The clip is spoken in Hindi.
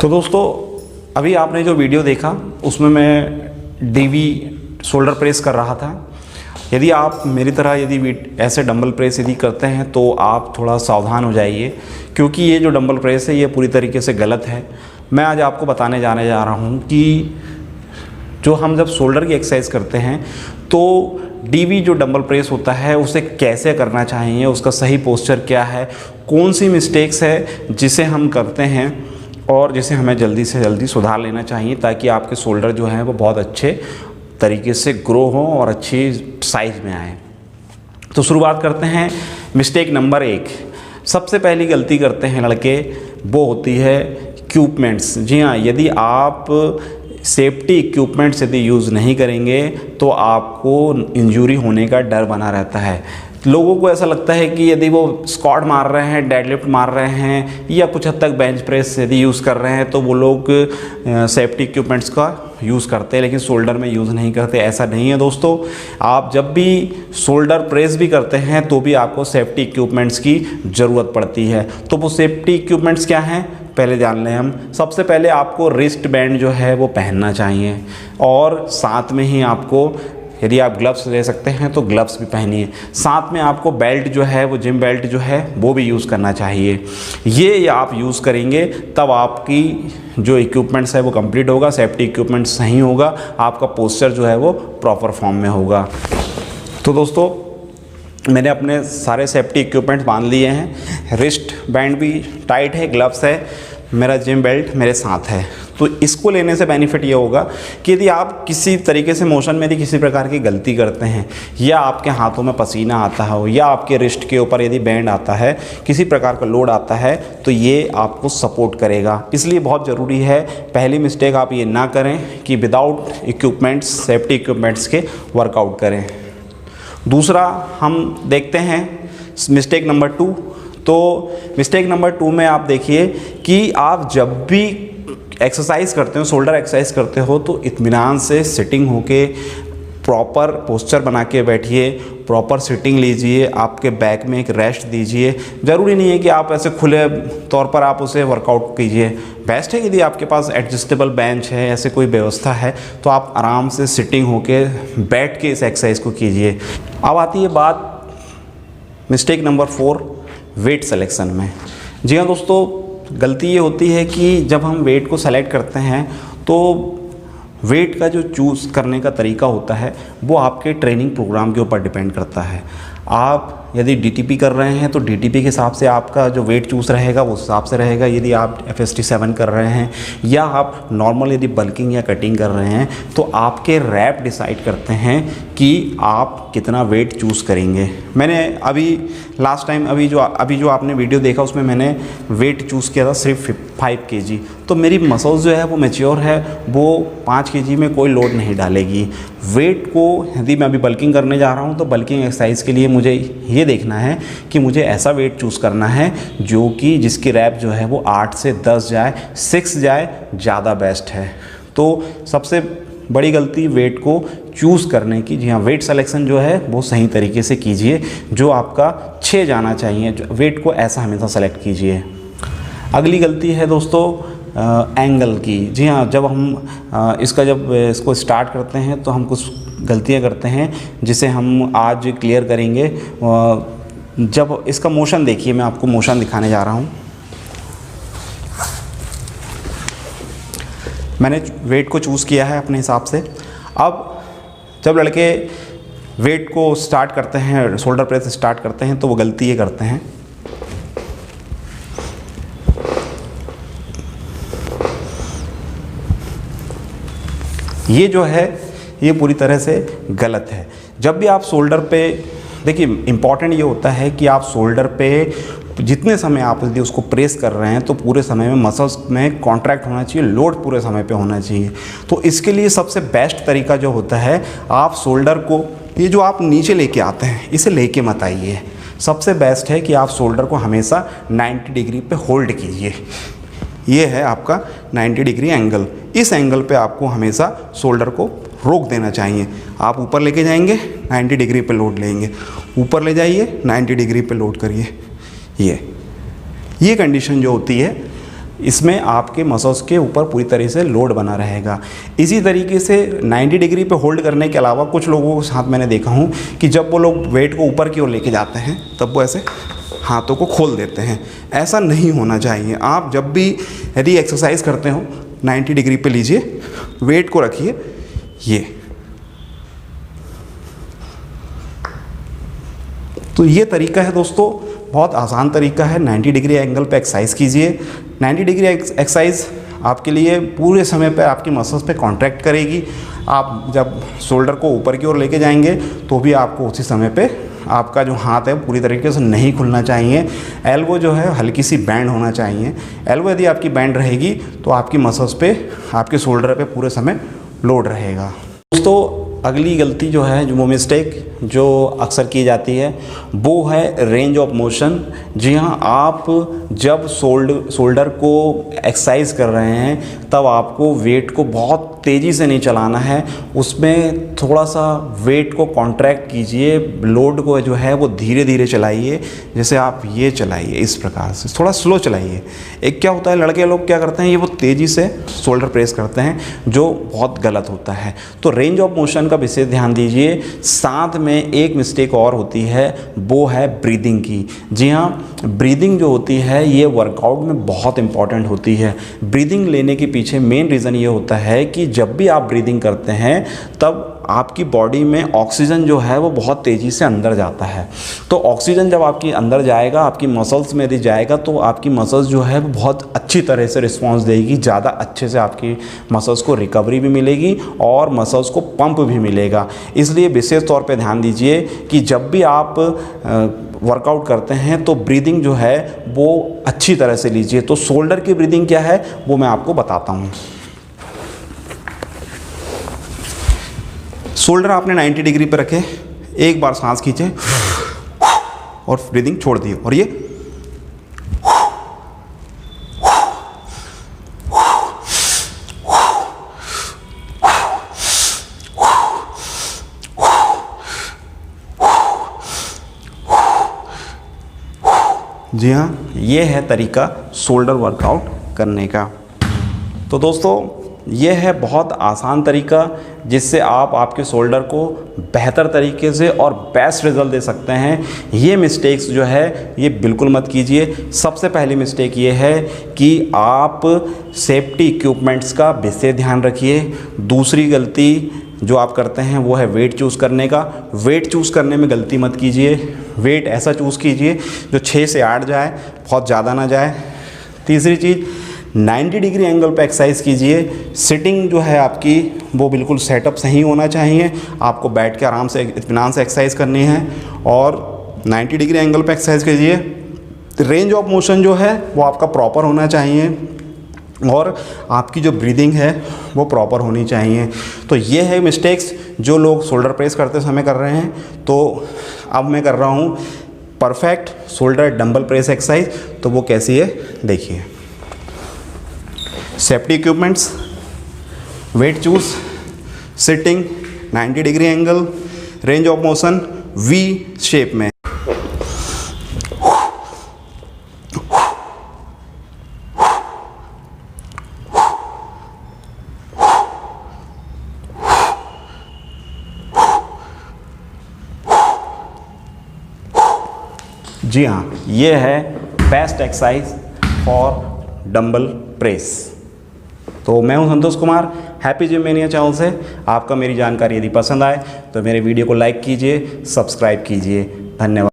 तो दोस्तों अभी आपने जो वीडियो देखा उसमें मैं डीवी शोल्डर प्रेस कर रहा था। यदि आप मेरी तरह यदि ऐसे डंबल प्रेस यदि करते हैं तो आप थोड़ा सावधान हो जाइए, क्योंकि ये जो डंबल प्रेस है ये पूरी तरीके से गलत है। मैं आज आपको बताने जाने जा रहा हूँ कि जो हम जब शोल्डर की एक्सरसाइज करते हैं तो डीवी जो डंबल प्रेस होता है उसे कैसे करना चाहिए, उसका सही पोस्चर क्या है, कौन सी मिस्टेक्स है जिसे हम करते हैं और जिसे हमें जल्दी से जल्दी सुधार लेना चाहिए, ताकि आपके शोल्डर जो हैं वो बहुत अच्छे तरीके से ग्रो हों और अच्छी साइज में आए। तो शुरुआत करते हैं। मिस्टेक नंबर 1, सबसे पहली गलती करते हैं लड़के, वो होती है इक्विपमेंट्स। जी हाँ, यदि आप सेफ्टी इक्विपमेंट्स यदि यूज़ नहीं करेंगे तो आपको इंजरी होने का डर बना रहता है। लोगों को ऐसा लगता है कि यदि वो स्क्वाट मार रहे हैं, डेडलिफ्ट मार रहे हैं या कुछ हद तक बेंच प्रेस यदि यूज़ कर रहे हैं तो वो लोग सेफ्टी इक्विपमेंट्स का यूज़ करते हैं, लेकिन शोल्डर में यूज़ नहीं करते। ऐसा नहीं है दोस्तों। आप जब भी शोल्डर प्रेस भी करते हैं तो भी आपको सेफ्टी इक्विपमेंट्स की ज़रूरत पड़ती है। तो वो सेफ्टी इक्विपमेंट्स क्या हैं पहले जान लें हम। सबसे पहले आपको रिस्ट बैंड जो है वो पहनना चाहिए, और साथ में ही आपको यदि आप ग्लव्स ले सकते हैं तो ग्लव्स भी पहनिए। साथ में आपको बेल्ट जो है वो जिम बेल्ट जो है वो भी यूज़ करना चाहिए। ये आप यूज़ करेंगे तब आपकी जो इक्विपमेंट्स है वो कंप्लीट होगा, सेफ्टी इक्विपमेंट सही होगा, आपका पोस्चर जो है वो प्रॉपर फॉर्म में होगा। तो दोस्तों मैंने अपने सारे सेफ्टी इक्विपमेंट्स बांध लिए हैं, रिस्ट बैंड भी टाइट है, ग्लव्स है, मेरा जिम बेल्ट मेरे साथ है। तो इसको लेने से बेनिफिट ये होगा कि यदि आप किसी तरीके से मोशन में यदि किसी प्रकार की गलती करते हैं, या आपके हाथों में पसीना आता हो, या आपके रिस्ट के ऊपर यदि बैंड आता है, किसी प्रकार का लोड आता है, तो ये आपको सपोर्ट करेगा। इसलिए बहुत ज़रूरी है, पहली मिस्टेक आप ये ना करें कि विदाउट इक्विपमेंट्स, सेफ्टी इक्विपमेंट्स के वर्कआउट करें। दूसरा हम देखते हैं मिस्टेक नंबर 2। तो मिस्टेक नंबर 2 में आप देखिए कि आप जब भी एक्सरसाइज करते हो, शोल्डर एक्सरसाइज करते हो, तो इत्मीनान से सिटिंग होके प्रॉपर पोस्चर बना के बैठिए, प्रॉपर सिटिंग लीजिए, आपके बैक में एक रेस्ट दीजिए। ज़रूरी नहीं है कि आप ऐसे खुले तौर पर आप उसे वर्कआउट कीजिए। बेस्ट है यदि आपके पास एडजस्टेबल बेंच है, ऐसे कोई व्यवस्था है, तो आप आराम से सिटिंग होके बैठ के इस एक्सरसाइज को कीजिए। अब आती है बात मिस्टेक नंबर 4, वेट सिलेक्शन में। जी हाँ दोस्तों, गलती ये होती है कि जब हम वेट को सेलेक्ट करते हैं तो वेट का जो चूज़ करने का तरीका होता है वो आपके ट्रेनिंग प्रोग्राम के ऊपर डिपेंड करता है। आप यदि डीटीपी कर रहे हैं तो डीटीपी के हिसाब से आपका जो वेट चूज़ रहेगा वो उस हिसाब से रहेगा। यदि आप FST7 कर रहे हैं या आप नॉर्मल यदि बल्किंग या कटिंग कर रहे हैं तो आपके रैप डिसाइड करते हैं कि आप कितना वेट चूज़ करेंगे। मैंने अभी लास्ट टाइम अभी जो आपने वीडियो देखा उसमें मैंने वेट चूज़ किया था सिर्फ 5 kg। तो मेरी मसल्स जो है वो मैच्योर है, वो 5 kg में कोई लोड नहीं डालेगी। वेट को यदि मैं अभी बल्किंग करने जा रहा हूँ तो बल्किंग एक्सरसाइज के लिए मुझे ये देखना है कि मुझे ऐसा वेट चूज़ करना है जो कि जिसकी रैप जो है वो 8 से 10 जाए, 6 जाए, ज़्यादा बेस्ट है। तो सबसे बड़ी गलती वेट को चूज़ करने की। जी हाँ, वेट सिलेक्शन जो है वो सही तरीके से कीजिए, जो आपका 6 जाना चाहिए, वेट को ऐसा हमेशा सेलेक्ट कीजिए। अगली गलती है दोस्तों एंगल की। जी हाँ, जब हम इसको स्टार्ट करते हैं तो हम कुछ गलतियां करते हैं जिसे हम आज क्लियर करेंगे। जब इसका मोशन देखिए, मैं आपको मोशन दिखाने जा रहा हूँ। मैंने वेट को चूज़ किया है अपने हिसाब से। अब जब लड़के वेट को स्टार्ट करते हैं, शोल्डर प्रेस स्टार्ट करते हैं, तो वो गलती ये करते हैं, ये जो है ये पूरी तरह से गलत है। जब भी आप शोल्डर पे देखिए, इम्पॉर्टेंट ये होता है कि आप शोल्डर पे जितने समय आप यदि उसको प्रेस कर रहे हैं तो पूरे समय में मसल्स में कॉन्ट्रैक्ट होना चाहिए, लोड पूरे समय पे होना चाहिए। तो इसके लिए सबसे बेस्ट तरीका जो होता है, आप शोल्डर को ये जो आप नीचे लेके आते हैं इसे लेके मत आइए। सबसे बेस्ट है कि आप शोल्डर को हमेशा 90 डिग्री पे होल्ड कीजिए। ये है आपका 90 डिग्री एंगल। इस एंगल पे आपको हमेशा शोल्डर को रोक देना चाहिए। आप ऊपर लेके जाएंगे, 90 डिग्री पे लोड लेंगे, ऊपर ले जाइए, 90 डिग्री पे लोड करिए। ये कंडीशन जो होती है इसमें आपके मसल्स के ऊपर पूरी तरह से लोड बना रहेगा। इसी तरीके से 90 डिग्री पे होल्ड करने के अलावा कुछ लोगों के साथ मैंने देखा हूँ कि जब वो लोग वेट को ऊपर की ओर लेके जाते हैं तब वो ऐसे हाथों को खोल देते हैं। ऐसा नहीं होना चाहिए। आप जब भी यदि एक्सरसाइज करते हो 90 डिग्री पे लीजिए, वेट को रखिए, ये तो ये तरीका है दोस्तों, बहुत आसान तरीका है। 90 डिग्री एंगल पे एक्सरसाइज कीजिए। 90 डिग्री एक्सरसाइज आपके लिए पूरे समय पे आपकी मसल्स पे कॉन्ट्रैक्ट करेगी। आप जब शोल्डर को ऊपर की ओर लेके जाएंगे तो भी आपको उसी समय पे आपका जो हाथ है पूरी तरीके से नहीं खुलना चाहिए। एल्बो जो है हल्की सी बैंड होना चाहिए। एल्बो यदि आपकी बैंड रहेगी तो आपकी मसल्स पे, आपके शोल्डर पे पूरे समय लोड रहेगा। दोस्तों अगली गलती जो है, जो वो मिस्टेक जो अक्सर की जाती है, वो है रेंज ऑफ मोशन। जी हाँ, आप जब शोल्डर को एक्सरसाइज कर रहे हैं तब आपको वेट को बहुत तेज़ी से नहीं चलाना है। उसमें थोड़ा सा वेट को कॉन्ट्रैक्ट कीजिए, लोड को जो है वो धीरे धीरे चलाइए। जैसे आप ये चलाइए, इस प्रकार से थोड़ा स्लो चलाइए। एक क्या होता है, लड़के लोग क्या करते हैं, ये वो तेज़ी से शोल्डर प्रेस करते हैं, जो बहुत गलत होता है। तो रेंज ऑफ मोशन का विशेष ध्यान दीजिए। साथ में एक मिस्टेक और होती है, वो है ब्रीदिंग की। जी हाँ, ब्रीदिंग जो होती है ये वर्कआउट में बहुत इंपॉर्टेंट होती है। ब्रीदिंग लेने के पीछे मेन रीज़न ये होता है कि जब भी आप ब्रीदिंग करते हैं तब आपकी बॉडी में ऑक्सीजन जो है वो बहुत तेज़ी से अंदर जाता है। तो ऑक्सीजन जब आपकी अंदर जाएगा, आपकी मसल्स में यदि जाएगा, तो आपकी मसल्स जो है वो बहुत अच्छी तरह से रिस्पॉन्स देगी। ज़्यादा अच्छे से आपकी मसल्स को रिकवरी भी मिलेगी और मसल्स को पंप भी मिलेगा। इसलिए विशेष तौर पे ध्यान दीजिए कि जब भी आप वर्कआउट करते हैं तो ब्रीदिंग जो है वो अच्छी तरह से लीजिए। तो शोल्डर की ब्रीदिंग क्या है वो मैं आपको बताता हूँ। शोल्डर आपने 90 डिग्री पर रखे, एक बार सांस खींचे और ब्रीदिंग छोड़ दी, और ये जी हाँ, ये है तरीका शोल्डर वर्कआउट करने का। तो दोस्तों ये है बहुत आसान तरीका जिससे आप आपके शोल्डर को बेहतर तरीके से और बेस्ट रिजल्ट दे सकते हैं। ये मिस्टेक्स जो है ये बिल्कुल मत कीजिए। सबसे पहली मिस्टेक ये है कि आप सेफ्टी इक्विपमेंट्स का विशेष ध्यान रखिए। दूसरी गलती जो आप करते हैं वो है वेट चूज़ करने का। वेट चूज़ करने में गलती मत कीजिए। वेट ऐसा चूज़ कीजिए जो 6 से 8 जाए, बहुत ज़्यादा ना जाए। तीसरी चीज़, 90 डिग्री एंगल पे एक्सरसाइज कीजिए। सिटिंग जो है आपकी वो बिल्कुल सेटअप सही होना चाहिए। आपको बैठ के आराम से इत्मीनान से एक्सरसाइज करनी है और 90 डिग्री एंगल पे एक्सरसाइज कीजिए। रेंज ऑफ मोशन जो है वो आपका प्रॉपर होना चाहिए और आपकी जो ब्रीदिंग है वो प्रॉपर होनी चाहिए। तो ये है मिस्टेक्स जो लोग शोल्डर प्रेस करते समय कर रहे हैं। तो अब मैं कर रहा हूँ perfect shoulder dumbbell press exercise. तो वो कैसी है देखिए। Safety equipments, weight choose, sitting, 90 degree angle, range of motion V shape में। जी हाँ, ये है best exercise for dumbbell press. तो मैं हूं Santosh Kumar, Happy Gym Mania channel से। आपका मेरी जानकारी यदि पसंद आए तो मेरे वीडियो को लाइक कीजिए, सब्सक्राइब कीजिए। धन्यवाद।